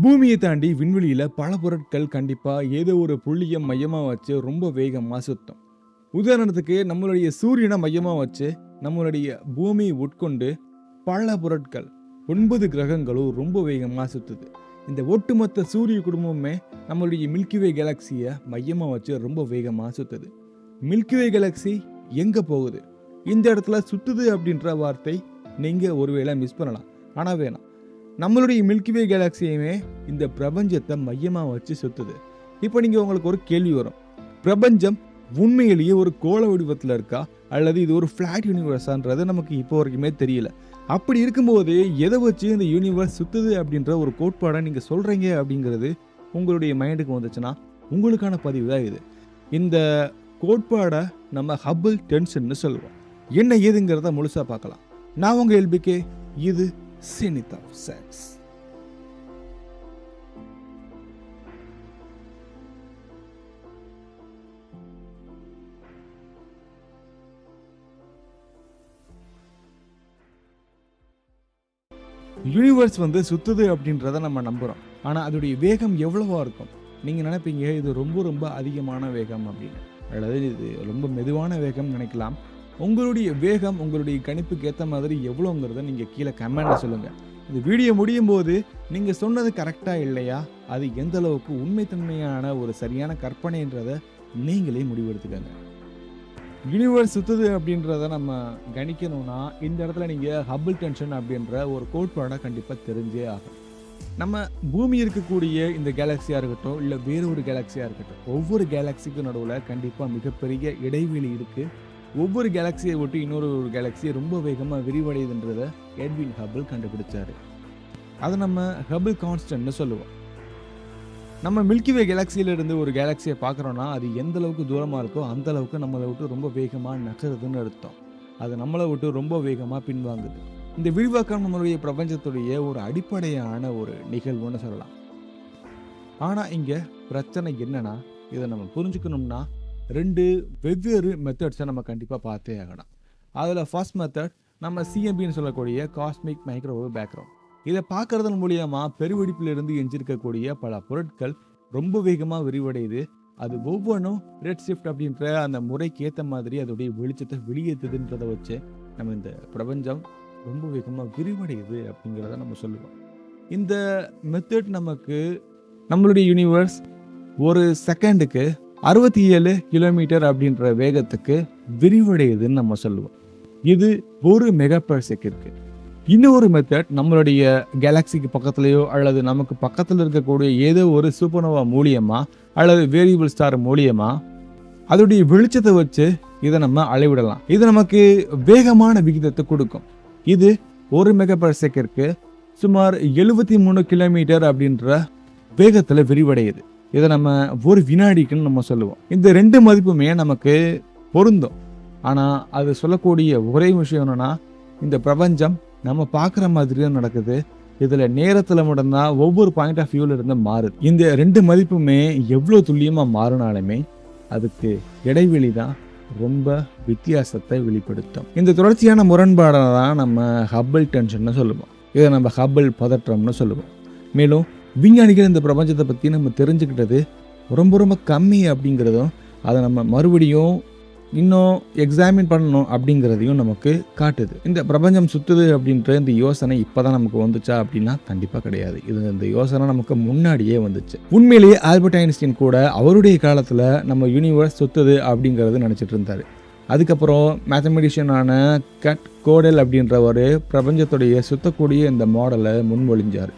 பூமியை தாண்டி விண்வெளியில பல பொருட்கள் கண்டிப்பா ஏதோ ஒரு புள்ளிய மையமா வச்சு ரொம்ப வேகமா சுத்தும். உதாரணத்துக்கு நம்மளுடைய சூரியனை மையமா வச்சு நம்மளுடைய பூமியை உட்கொண்டு பல பொருட்கள் 9 கிரகங்களும் ரொம்ப வேகமா சுத்துது. இந்த ஒட்டுமொத்த சூரிய குடும்பமே நம்மளுடைய மில்கிவே கேலக்சியை மையமா வச்சு ரொம்ப வேகமா சுத்துது. மில்கிவே கேலக்சி எங்க போகுது? இந்த இடத்துல சுத்துது அப்படின்ற வார்த்தை நீங்க ஒருவேளை மிஸ் பண்ணலாம். ஆனா வேணாம், நம்மளுடைய மில்கிவே கேலக்சியுமே இந்த பிரபஞ்சத்தை மையமா வச்சு சுத்துது. இப்போ நீங்க உங்களுக்கு ஒரு கேள்வி வரும், பிரபஞ்சம் உண்மையிலேயே ஒரு கோள வடிவத்தில் இருக்கா அல்லது இது ஒரு ஃபிளாட் யூனிவர்ஸான்றது நமக்கு இப்போ வரைக்குமே தெரியல. அப்படி இருக்கும்போது எதை வச்சு இந்த யூனிவர்ஸ் சுத்துது அப்படின்ற ஒரு கோட்பாடை நீங்க சொல்றீங்க அப்படிங்கிறது உங்களுடைய மைண்டுக்கு வந்துச்சுன்னா உங்களுக்கான பதிவு தான் இது. இந்த கோட்பாடை நம்ம ஹப்பிள் டென்ஷன்னு சொல்லுவோம். என்ன ஏதுங்கிறத முழுசா பார்க்கலாம். நான் உங்க எல்பிகே, இது Zenith of Sense. யூனிவர்ஸ் சுத்துது அப்படின்றத நம்ம நம்புறோம். ஆனா அதோடைய வேகம் எவ்வளவா இருக்கும்? நீங்க நினைப்பீங்க இது ரொம்ப ரொம்ப அதிகமான வேகம் அப்படின்னு, அல்லது இது ரொம்ப மெதுவான வேகம் நினைக்கலாம். உங்களுடைய வேகம் உங்களுடைய கணிப்புக்கு ஏற்ற மாதிரி எவ்வளோங்கிறத நீங்கள் கீழே கமெண்ட்ல சொல்லுங்கள். இந்த வீடியோ முடியும் போது நீங்கள் சொன்னது கரெக்டாக இல்லையா, அது எந்த அளவுக்கு உண்மைத்தன்மையான ஒரு சரியான கற்பனைன்றதை நீங்களே முடிவெடுத்துக்கங்க. யூனிவர்ஸ் சுற்றுது அப்படின்றத நம்ம கணிக்கணும்னா இந்த இடத்துல நீங்கள் ஹப்பிள் டென்ஷன் அப்படின்ற ஒரு கோட்பாடை கண்டிப்பாக தெரிஞ்சே ஆகும். நம்ம பூமி இருக்கக்கூடிய இந்த கேலக்சியாக இருக்கட்டும் இல்லை வேறு ஒரு கேலக்சியாக இருக்கட்டும், ஒவ்வொரு கேலக்சிக்கும் நடுவில் கண்டிப்பாக மிகப்பெரிய இடைவெளி இருக்குது. ஒவ்வொரு கேலக்சியை விட்டு இன்னொரு கேலக்சியை ரொம்ப வேகமாக விரிவடையுதுன்றதை எட்வின் ஹப்பிள் கண்டுபிடிச்சாரு. அதை நம்ம ஹப்பிள் கான்ஸ்டன்ட்னு சொல்லுவோம். நம்ம மில்கிவே கேலக்சியிலிருந்து ஒரு கேலக்சியை பார்க்குறோன்னா அது எந்த அளவுக்கு தூரமாக இருக்கோ அந்த அளவுக்கு நம்மளை விட்டு ரொம்ப வேகமாக நகருதுன்னு அர்த்தம். அது நம்மளை விட்டு ரொம்ப வேகமாக பின்வாங்குது. இந்த விரிவாக்கம் நம்மளுடைய பிரபஞ்சத்துடைய ஒரு அடிப்படையான ஒரு நிகழ்வுன்னு சொல்லலாம். ஆனால் இங்கே பிரச்சனை என்னன்னா, இதை நம்ம புரிஞ்சுக்கணும்னா 2 வெவ்வேறு மெத்தட்ஸை நம்ம கண்டிப்பாக பார்த்தே ஆகணும். அதில் ஃபர்ஸ்ட் மெத்தட் நம்ம சிஎம்பின்னு சொல்லக்கூடிய காஸ்மிக் மைக்ரோவேவ் பேக்ரவுண்ட். இதை பார்க்கறதன் மூலியமாக பெருவெடிப்பிலிருந்து எஞ்சிருக்கக்கூடிய பல பொருட்கள் ரொம்ப வேகமாக விரிவடையுது. அது ஒவ்வொன்றும் ரெட் ஷிஃப்ட் அப்படின்ற அந்த முறைக்கு ஏற்ற மாதிரி அதோடைய வெளிச்சத்தை வெளியேற்றுதுன்றதை வச்சு நம்ம இந்த பிரபஞ்சம் ரொம்ப வேகமாக விரிவடையுது அப்படிங்கிறத நம்ம சொல்லுவோம். இந்த மெத்தட் நமக்கு நம்மளுடைய யூனிவர்ஸ் ஒரு செகண்டுக்கு 67 கிலோமீட்டர் அப்படின்ற வேகத்துக்கு விரிவடையுதுன்னு நம்ம சொல்லுவோம். இது 1 மெகா பர் செகண்ட்க்கு. இன்னொரு மெத்தட் நம்மளுடைய கேலக்சிக்கு பக்கத்துலேயோ அல்லது நமக்கு பக்கத்தில் இருக்கக்கூடிய ஏதோ ஒரு சூப்பர்னோவா மூலியமா அல்லது வேரியபிள் ஸ்டார் மூலியமா அதோடைய வெளிச்சத்தை வச்சு இதை நம்ம அளவிடலாம். இது நமக்கு வேகமான விகிதத்தை கொடுக்கும். இது 1 மெகா பர் செகண்ட்க்கு சுமார் 73 கிலோமீட்டர் அப்படின்ற வேகத்தில் விரிவடையுது. இதை நம்ம ஒரு வினாடிக்குன்னு நம்ம சொல்லுவோம். இந்த 2 மதிப்புமே நமக்கு பொருந்தும். ஆனால் அது சொல்லக்கூடிய ஒரே விஷயம் என்னன்னா, இந்த பிரபஞ்சம் நம்ம பார்க்குற மாதிரி தான் நடக்குது. இதில் நேரத்தில் மட்டும்தான் ஒவ்வொரு பாயிண்ட் ஆஃப் வியூவில் இருந்து மாறுது. இந்த 2 மதிப்புமே எவ்வளோ துல்லியமாக மாறினாலுமே அதுக்கு இடைவெளி தான் ரொம்ப வித்தியாசத்தை வெளிப்படுத்தும். இந்த தொடர்ச்சியான முரண்பாடை தான் நம்ம ஹப்பிள் டென்ஷன்னு சொல்லுவோம். இதை நம்ம ஹப்பிள் பதற்றம்னு சொல்லுவோம். மேலும் விஞ்ஞானிகள் இந்த பிரபஞ்சத்தை பற்றி நம்ம தெரிஞ்சுக்கிட்டது ரொம்ப ரொம்ப கம்மி அப்படிங்கிறதும், அதை நம்ம மறுபடியும் இன்னும் எக்ஸாமின் பண்ணணும் அப்படிங்கிறதையும் நமக்கு காட்டுது. இந்த பிரபஞ்சம் சுற்றுது அப்படின்ற இந்த யோசனை இப்போ தான் நமக்கு வந்துச்சா அப்படின்னா கண்டிப்பாக கிடையாது. இந்த யோசனை நமக்கு முன்னாடியே வந்துச்சு. உண்மையிலேயே ஆல்பர்ட் ஐன்ஸ்டீன் கூட அவருடைய காலத்தில் நம்ம யூனிவர்ஸ் சுற்றுது அப்படிங்கிறது நினச்சிட்டு இருந்தார். அதுக்கப்புறம் மேத்தமெட்டிஷியனான கட் கோடல் அப்படின்ற ஒரு பிரபஞ்சத்துடைய சுற்றக்கூடிய இந்த மாடலை முன்மொழிஞ்சார்.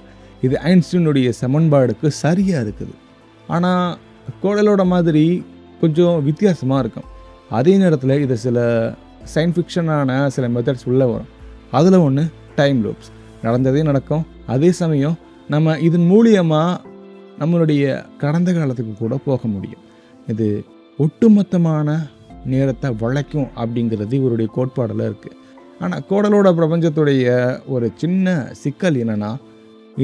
இது ஐன்ஸ்டீனுடைய சமன்பாடுக்கு சரியாக இருக்குது. ஆனால் கோடலோட மாதிரி கொஞ்சம் வித்தியாசமாக இருக்கும். அதே நேரத்தில் இது சில சயின்ஸ் ஃபிக்ஷனான சில மெத்தட்ஸ் உள்ளே வரும். அதில் ஒன்று டைம் லூப்ஸ். நடந்ததே நடக்கும். அதே சமயம் நம்ம இதன் மூலியமாக நம்மளுடைய கடந்த காலத்துக்கு கூட போக முடியும். இது ஒட்டுமொத்தமான நேரத்தை வளைக்கும் அப்படிங்கிறது இவருடைய கோட்பாடில் இருக்குது. ஆனால் கோடலோட பிரபஞ்சத்துடைய ஒரு சின்ன சிக்கல் என்னென்னா,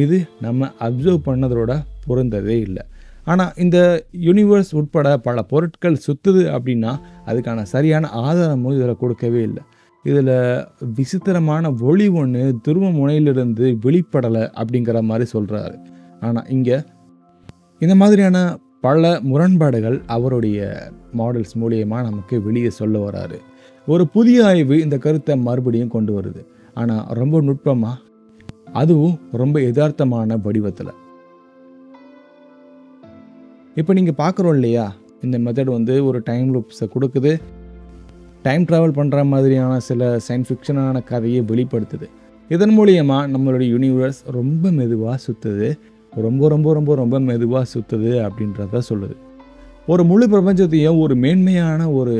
இது நம்ம அப்சர்வ் பண்ணதோட பொருந்ததே இல்லை. ஆனால் இந்த யூனிவர்ஸ் உட்பட பல பொருட்கள் சுற்றுது அப்படின்னா அதுக்கான சரியான ஆதாரமும் இதில் கொடுக்கவே இல்லை. இதில் விசித்திரமான ஒளி ஒன்று துருவ முனையிலிருந்து வெளிப்படலை அப்படிங்கிற மாதிரி சொல்கிறாரு. ஆனால் இங்கே இந்த மாதிரியான பல முரண்பாடுகள் அவருடைய மாடல்ஸ் மூலியமாக நமக்கு வெளியே சொல்ல வராரு. ஒரு புதிய ஆய்வு இந்த கருத்தை மறுபடியும் கொண்டு வருது, ஆனால் ரொம்ப நுட்பமாக, அதுவும் ரொம்ப யதார்த்தமான வடிவத்தில். இப்போ நீங்கள் பார்க்குறோம் இல்லையா, இந்த மெத்தட் ஒரு டைம் லூப்ஸை கொடுக்குது, டைம் ட்ராவல் பண்ணுற மாதிரியான சில சயின்ஸ் ஃபிக்ஷனான கதையை வெளிப்படுத்துது. இதன் மூலியமாக நம்மளுடைய யூனிவர்ஸ் ரொம்ப மெதுவாக சுற்றுது, ரொம்ப ரொம்ப ரொம்ப ரொம்ப மெதுவாக சுற்றுது அப்படின்றத சொல்லுது. ஒரு முழு பிரபஞ்சத்தையும் ஒரு மேன்மையான ஒரு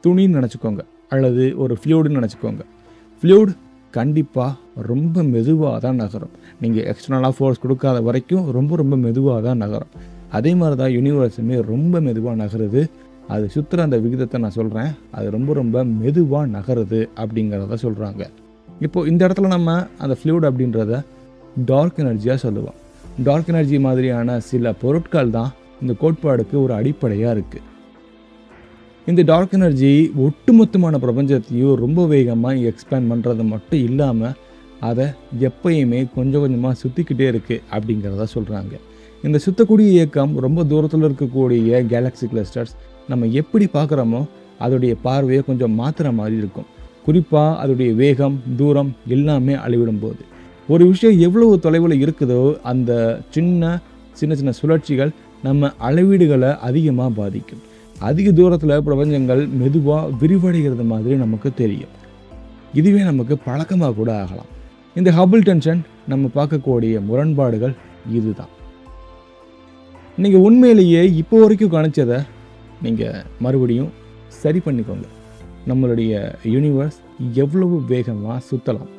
துணின்னு நினச்சிக்கோங்க, அல்லது ஒரு ஃப்ளூடுன்னு நினச்சிக்கோங்க. ஃப்ளூட் கண்டிப்பாக ரொம்ப மெதுவாக தான் நகரும். நீங்கள் எக்ஸ்டர்னலாக ஃபோர்ஸ் கொடுக்காத வரைக்கும் ரொம்ப ரொம்ப மெதுவாக தான் நகரும். அதே மாதிரி தான் யூனிவர்ஸுமே ரொம்ப மெதுவாக நகருது. அது சுற்றுற அந்த விகிதத்தை நான் சொல்கிறேன், அது ரொம்ப ரொம்ப மெதுவாக நகருது அப்படிங்கிறத சொல்கிறாங்க. இப்போது இந்த இடத்துல நம்ம அந்த ஃப்ளூட் அப்படின்றத டார்க் எனர்ஜியாக சொல்லுவோம். டார்க் எனர்ஜி மாதிரியான சில பொருட்கள் தான் இந்த கோட்பாடுக்கு ஒரு அடிப்படையாக இருக்குது. இந்த டார்க் எனர்ஜி ஒட்டுமொத்தமான பிரபஞ்சத்தையும் ரொம்ப வேகமாக எக்ஸ்பேண்ட் பண்ணுறது மட்டும் இல்லாமல் அதை எப்பயுமே கொஞ்சம் கொஞ்சமாக சுற்றிக்கிட்டே இருக்குது அப்படிங்கிறத சொல்கிறாங்க. இந்த சுற்றக்கூடிய இயக்கம் ரொம்ப தூரத்தில் இருக்கக்கூடிய கேலக்ஸி கிளஸ்டர்ஸ் நம்ம எப்படி பார்க்குறோமோ அதோடைய பார்வையை கொஞ்சம் மாற்றுற மாதிரி இருக்கும். குறிப்பாக அதோடைய வேகம், தூரம் எல்லாமே அளவிடும் போது ஒரு விஷயம் எவ்வளவு தொலைவில் இருக்குதோ அந்த சின்ன சின்ன சுழற்சிகள் நம்ம அளவீடுகளை அதிகமாக பாதிக்கும். அதிக தூரத்தில் பிரபஞ்சங்கள் மெதுவாக விரிவடைகிறது மாதிரி நமக்கு தெரியும். இதுவே நமக்கு பழக்கமாக கூட ஆகலாம். இந்த ஹபிள் டென்ஷன் நம்ம பார்க்கக்கூடிய முரண்பாடுகள் இதுதான். நீங்கள் உண்மையிலேயே இப்போ வரைக்கும் கணிச்சதை நீங்கள் மறுபடியும் சரி பண்ணிக்கோங்க. நம்மளுடைய யூனிவர்ஸ் எவ்வளவு வேகமாக சுற்றலாம்.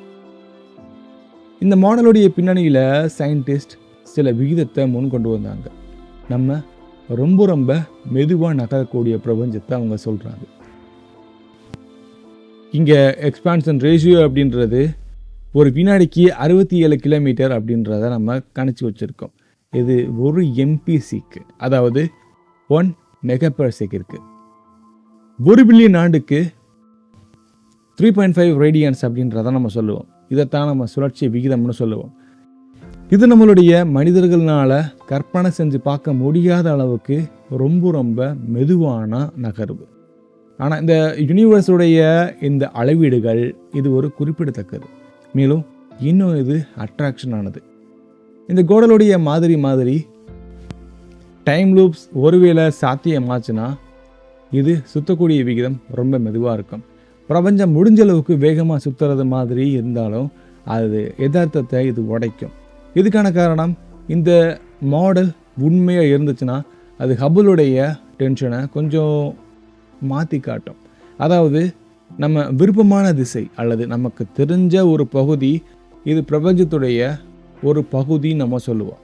இந்த மாடலுடைய பின்னணியில் சயின்டிஸ்ட் சில விகிதத்தை முன் கொண்டு வந்தாங்க. நம்ம ரொம்ப ரொம்ப மெதுவாக நகரக்கூடிய பிரபஞ்சத்தை அவங்க சொல்கிறாங்க. இங்கே எக்ஸ்பான்ஷன் ரேஷியோ அப்படின்றது ஒரு வினாடிக்கு 67 கிலோமீட்டர் அப்படின்றத நம்ம கணிச்சு வச்சுருக்கோம். இது ஒரு எம்பிசிக்கு, அதாவது 1 மெகாபர்செகண்ட்க்கு. 1 பில்லியன் ஆண்டுக்கு 3.5 ரேடியன்ஸ் அப்படின்றத நம்ம சொல்லுவோம். இதைத்தான் நம்ம சுழற்சி விகிதம்னு சொல்லுவோம். இது நம்மளுடைய மனிதர்களால் கற்பனை செஞ்சு பார்க்க முடியாத அளவுக்கு ரொம்ப ரொம்ப மெதுவான நகர்வு. ஆனால் இந்த யூனிவர்ஸுடைய இந்த அளவீடுகள் இது ஒரு குறிப்பிடத்தக்கது. மேலும் இன்னும் இது அட்ராக்ஷன் ஆனது. இந்த கோடலுடைய மாதிரி டைம் லூப்ஸ் ஒருவேளை சாத்தியமாச்சுன்னா இது சுற்றக்கூடிய விகிதம் ரொம்ப மெதுவாக இருக்கும். பிரபஞ்சம் முடிஞ்ச அளவுக்கு வேகமாக சுற்றுறது மாதிரி இருந்தாலும் அது யதார்த்தத்தை இது உடைக்கும். இதுக்கான காரணம், இந்த மாடல் உண்மையாக இருந்துச்சுன்னா அது ஹபிளுடைய டென்ஷனை கொஞ்சம் மாற்றி காட்டும். அதாவது நம்ம விருப்பமான திசை அல்லது நமக்கு தெரிஞ்ச ஒரு பகுதி, இது பிரபஞ்சத்துடைய ஒரு பகுதி நம்ம சொல்லுவோம்.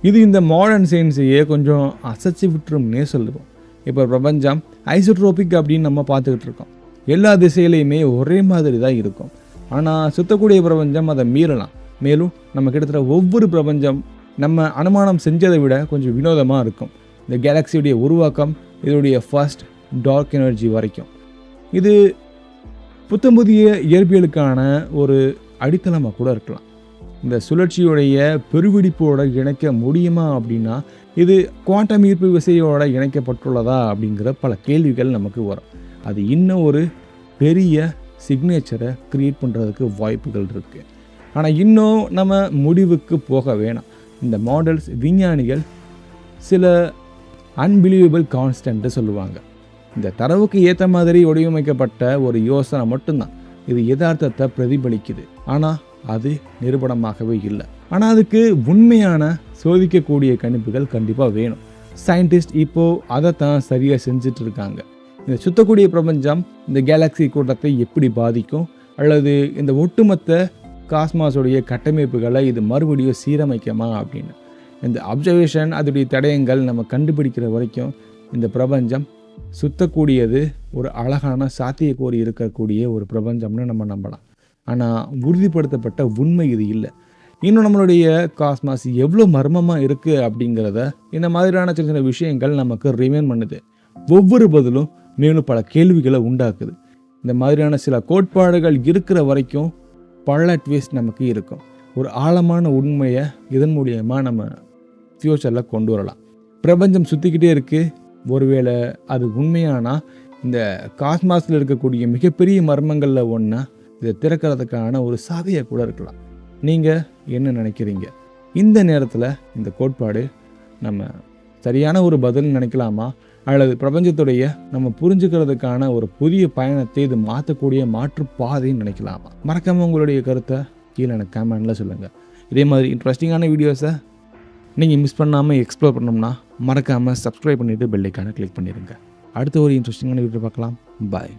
இது இந்த மாடர்ன் சயின்ஸையே கொஞ்சம் அசைச்சி விட்டுரும்னே சொல்லுவோம். இப்போ பிரபஞ்சம் ஐசோட்ரோபிக் அப்படின்னு நம்ம பார்த்துக்கிட்டு இருக்கோம். எல்லா திசையிலையுமே ஒரே மாதிரி தான் இருக்கும். ஆனால் சுற்றக்கூடிய பிரபஞ்சம் அதை மீறலாம். மேலும் நம்ம கிட்டத்தட்ட ஒவ்வொரு பிரபஞ்சம் நம்ம அனுமானம் செஞ்சதை விட கொஞ்சம் வினோதமாக இருக்கும். இந்த கேலக்சியுடைய உருவாக்கம், இதோடைய ஃபர்ஸ்ட் டார்க் எனர்ஜி வரைக்கும் இது புத்தம்புதிய இயற்பியலுக்கான ஒரு அடித்தளமாக கூட இருக்கலாம். இந்த சுழற்சியுடைய பெருவெடிப்போட இணைக்க முடியுமா அப்படின்னா, இது குவாண்டம் ஈர்ப்பு விசையோட இணைக்கப்பட்டுள்ளதா அப்படிங்கிற பல கேள்விகள் நமக்கு வரும். அது இன்னும் ஒரு பெரிய சிக்னேச்சரை க்ரியேட் பண்ணுறதுக்கு வாய்ப்புகள் இருக்குது. ஆனால் இன்னும் நம்ம முடிவுக்கு போக வேணாம். இந்த மாடல்ஸ் விஞ்ஞானிகள் சில அன்பிலீவபிள் கான்ஸ்டன்ட்டு சொல்லுவாங்க. இந்த தரவுக்கு ஏற்ற மாதிரி வடிவமைக்கப்பட்ட ஒரு யோசனை மட்டும்தான் இது யதார்த்தத்தை பிரதிபலிக்குது. ஆனால் அது நிரூபணமாகவே இல்லை. ஆனால் அதுக்கு உண்மையான சோதிக்கக்கூடிய கணிப்புகள் கண்டிப்பாக வேணும். சயின்டிஸ்ட் இப்போது அதைத்தான் சரியாக செஞ்சுட்டு இருக்காங்க. இந்த சுற்றக்கூடிய பிரபஞ்சம் இந்த கேலக்ஸி கூட்டத்தை எப்படி பாதிக்கும், அல்லது இந்த ஒட்டுமொத்த காஸ்மாஸோடைய கட்டமைப்புகளை இது மறுபடியும் சீரமைக்குமா அப்படின்னு இந்த அப்சர்வேஷன், அதோடைய தடயங்கள் நம்ம கண்டுபிடிக்கிற வரைக்கும் இந்த பிரபஞ்சம் சுற்றக்கூடியது ஒரு அழகான சாத்தியக்கூறு இருக்கக்கூடிய ஒரு பிரபஞ்சம்னு நம்ம நம்பலாம். ஆனால் உறுதிப்படுத்தப்பட்ட உண்மை இது இல்லை. இன்னும் நம்மளுடைய காஸ்மாஸ் எவ்வளோ மர்மமாக இருக்குது அப்படிங்கிறத இந்த மாதிரியான சின்ன சின்ன விஷயங்கள் நமக்கு ரிமைண்ட் பண்ணுது. ஒவ்வொரு பதிலும் மேலும் பல கேள்விகளை உண்டாக்குது. இந்த மாதிரியான சில கோட்பாடுகள் இருக்கிற வரைக்கும் பல ட்விஸ்ட் நமக்கு இருக்கும். ஒரு ஆழமான உண்மையை இதன் மூலியமாக நம்ம ஃப்யூச்சரில் கொண்டு வரலாம். பிரபஞ்சம் சுற்றிக்கிட்டே இருக்குது. ஒருவேளை அது உண்மையானா இந்த காஸ்மாஸில் இருக்கக்கூடிய மிகப்பெரிய மர்மங்களில் ஒன்றா இதை திறக்கிறதுக்கான ஒரு சாவியை கூட இருக்கலாம். நீங்கள் என்ன நினைக்கிறீங்க? இந்த நேரத்தில் இந்த கோட்பாடு நம்ம சரியான ஒரு பதில் நினைக்கலாமா, அல்லது பிரபஞ்சத்துடைய நம்ம புரிஞ்சுக்கிறதுக்கான ஒரு புதிய பயணத்தை இது மாற்றக்கூடிய மாற்று பாதைன்னு நினைக்கலாமா? மறக்காமல் உங்களுடைய கருத்தை கீழே எனக்கு கமெண்டில் சொல்லுங்கள். இதே மாதிரி இன்ட்ரெஸ்டிங்கான வீடியோஸை நீங்கள் மிஸ் பண்ணாமல் எக்ஸ்ப்ளோர் பண்ணோம்னா மறக்காமல் சப்ஸ்கிரைப் பண்ணிவிட்டு பெல் ஐக்கானை கிளிக் பண்ணிடுங்க. அடுத்த ஒரு இன்ட்ரெஸ்டிங்கான வீடியோ பார்க்கலாம். பாய்.